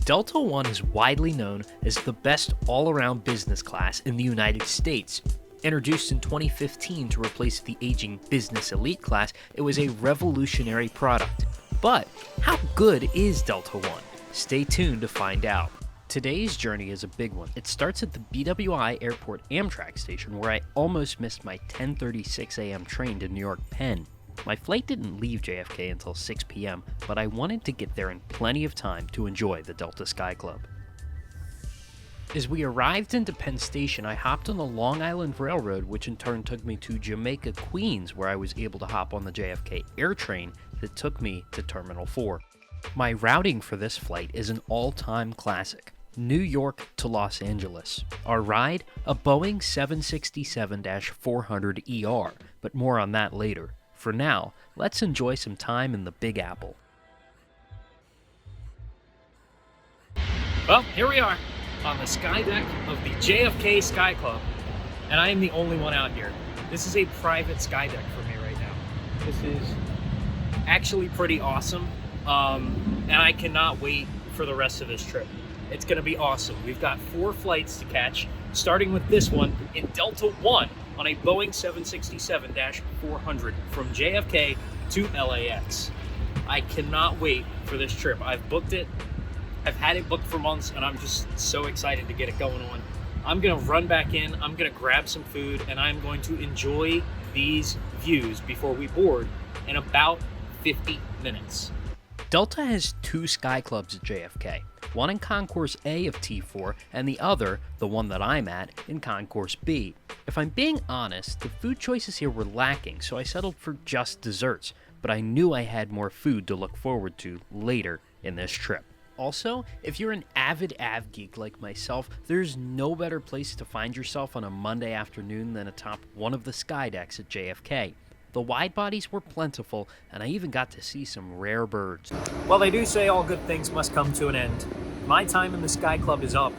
Delta One is widely known as the best all-around business class in the United States. Introduced in 2015 to replace the aging Business Elite class, it was a revolutionary product. But how good is Delta One? Stay tuned to find out. Today's journey is a big one. It starts at the BWI Airport Amtrak station, where I almost missed my 10:36 a.m. train to New York Penn. My flight didn't leave JFK until 6 p.m., but I wanted to get there in plenty of time to enjoy the Delta Skyclub. As we arrived into Penn Station, I hopped on the Long Island Railroad, which in turn took me to Jamaica, Queens, where I was able to hop on the JFK Air train that took me to Terminal 4. My routing for this flight is an all-time classic, New York to Los Angeles. Our ride, a Boeing 767-400ER, but more on that later. For now, let's enjoy some time in the Big Apple. Well, here we are on the sky deck of the JFK-Skyclub, and I am the only one out here. This is a private sky deck for me right now. This is actually pretty awesome, and I cannot wait for the rest of this trip. It's going to be awesome. We've got 4 flights to catch, starting with this one in Delta One on a Boeing 767-400 from JFK to LAX. I cannot wait for this trip. I've booked it. I've had it booked for months, and I'm just so excited to get it going on. I'm going to run back in, I'm going to grab some food, and I'm going to enjoy these views before we board in about 50 minutes. Delta has 2 Skyclubs at JFK, one in Concourse A of T4 and the other, the one that I'm at, in Concourse B. If I'm being honest, the food choices here were lacking, so I settled for just desserts, but I knew I had more food to look forward to later in this trip. Also, if you're an avid Av geek like myself, there's no better place to find yourself on a Monday afternoon than atop one of the sky decks at JFK. The wide bodies were plentiful, and I even got to see some rare birds. Well, they do say all good things must come to an end. My time in the Skyclub is up.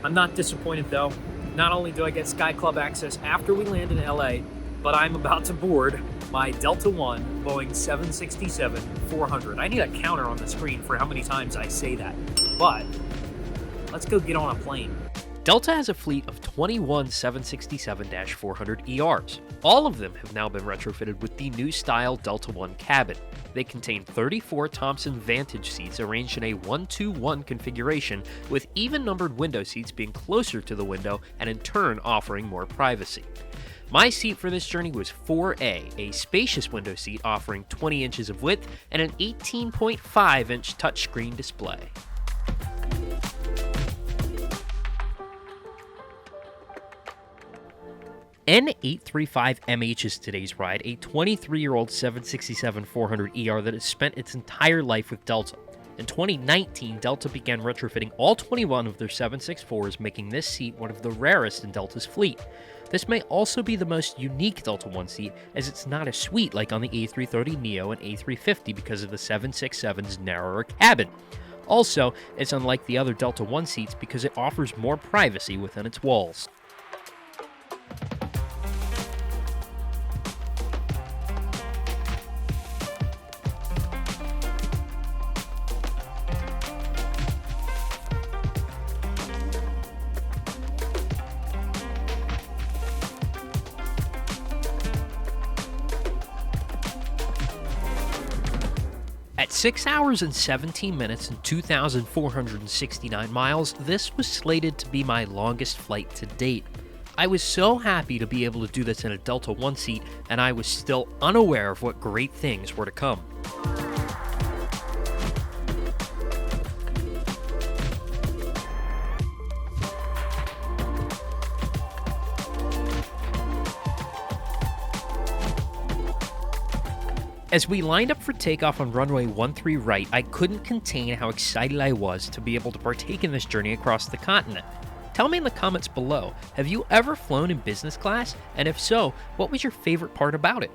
I'm not disappointed though. Not only do I get Skyclub access after we land in LA, but I'm about to board my Delta One Boeing 767-400. I need a counter on the screen for how many times I say that, but let's go get on a plane. Delta has a fleet of 21 767-400ERs. All of them have now been retrofitted with the new style Delta One cabin. They contain 34 Thompson Vantage seats arranged in a 1-2-1 configuration, with even-numbered window seats being closer to the window and in turn offering more privacy. My seat for this journey was 4A, a spacious window seat offering 20 inches of width and an 18.5-inch touchscreen display. N835MH is today's ride, a 23-year-old 767-400ER that has spent its entire life with Delta. In 2019, Delta began retrofitting all 21 of their 764s, making this seat one of the rarest in Delta's fleet. This may also be the most unique Delta One seat, as it's not a suite like on the A330neo and A350 because of the 767's narrower cabin. Also, it's unlike the other Delta One seats because it offers more privacy within its walls. At 6 hours and 17 minutes and 2,469 miles, this was slated to be my longest flight to date. I was so happy to be able to do this in a Delta One seat, and I was still unaware of what great things were to come. As we lined up for takeoff on runway 13 right, I couldn't contain how excited I was to be able to partake in this journey across the continent. Tell me in the comments below, have you ever flown in business class? And if so, what was your favorite part about it?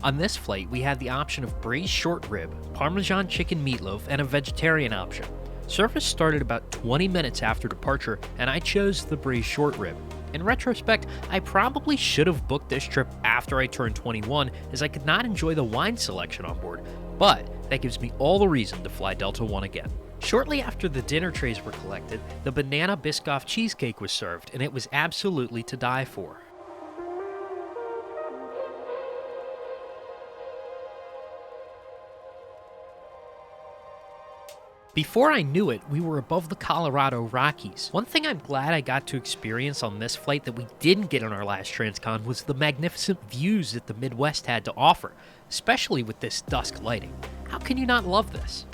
On this flight, we had the option of braised short rib, Parmesan chicken meatloaf, and a vegetarian option. Service started about 20 minutes after departure, and I chose the braised short rib. In retrospect, I probably should have booked this trip after I turned 21, as I could not enjoy the wine selection on board, but that gives me all the reason to fly Delta One again. Shortly after the dinner trays were collected, the banana Biscoff cheesecake was served, and it was absolutely to die for. Before I knew it, we were above the Colorado Rockies. One thing I'm glad I got to experience on this flight that we didn't get on our last transcon was the magnificent views that the Midwest had to offer, especially with this dusk lighting. How can you not love this?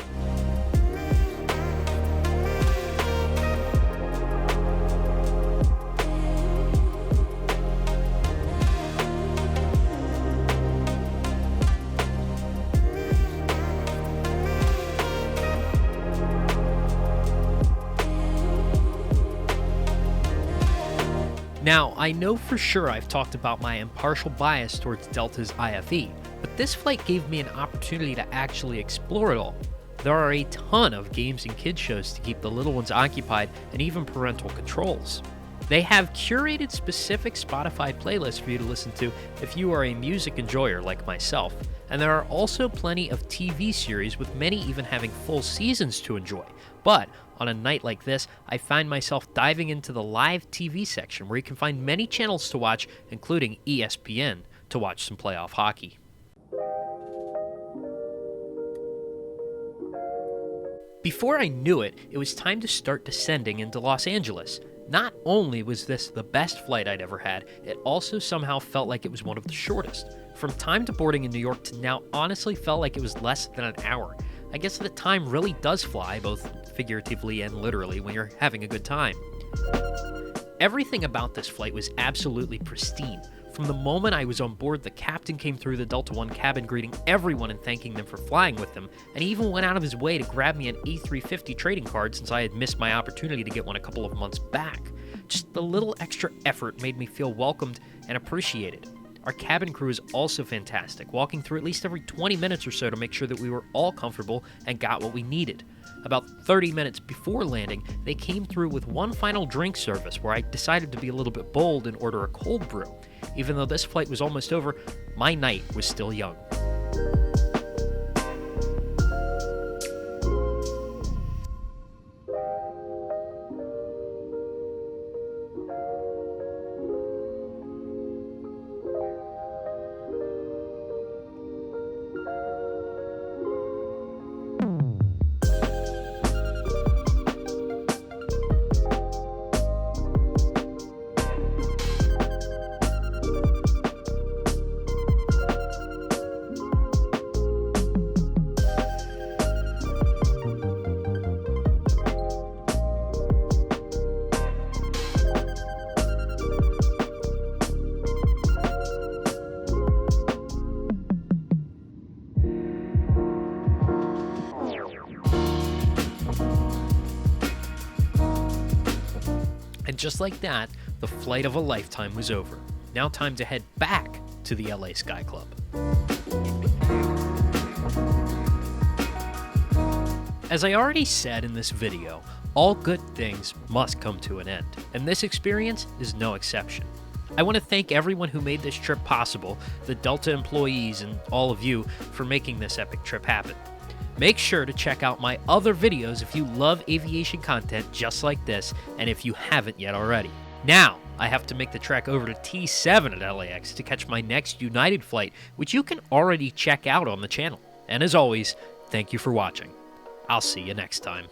Now, I know for sure I've talked about my impartial bias towards Delta's IFE, but this flight gave me an opportunity to actually explore it all. There are a ton of games and kids shows to keep the little ones occupied, and even parental controls. They have curated specific Spotify playlists for you to listen to if you are a music enjoyer like myself, and there are also plenty of TV series, with many even having full seasons to enjoy. But on a night like this, I find myself diving into the live TV section, where you can find many channels to watch, including ESPN, to watch some playoff hockey. Before I knew it, it was time to start descending into Los Angeles. Not only was this the best flight I'd ever had, it also somehow felt like it was one of the shortest. From time to boarding in New York to now honestly felt like it was less than an hour. I guess that time really does fly, both figuratively and literally, when you're having a good time. Everything about this flight was absolutely pristine. From the moment I was on board, the captain came through the Delta One cabin greeting everyone and thanking them for flying with him, and he even went out of his way to grab me an E350 trading card since I had missed my opportunity to get one a couple of months back. Just the little extra effort made me feel welcomed and appreciated. Our cabin crew is also fantastic, walking through at least every 20 minutes or so to make sure that we were all comfortable and got what we needed. About 30 minutes before landing, they came through with one final drink service where I decided to be a little bit bold and order a cold brew. Even though this flight was almost over, my night was still young. And just like that, the flight of a lifetime was over. Now time to head back to the LAX Skyclub. As I already said in this video, all good things must come to an end, and this experience is no exception. I want to thank everyone who made this trip possible, the Delta employees and all of you for making this epic trip happen. Make sure to check out my other videos if you love aviation content just like this, and if you haven't yet already. Now, I have to make the trek over to T7 at LAX to catch my next United flight, which you can already check out on the channel. And as always, thank you for watching. I'll see you next time.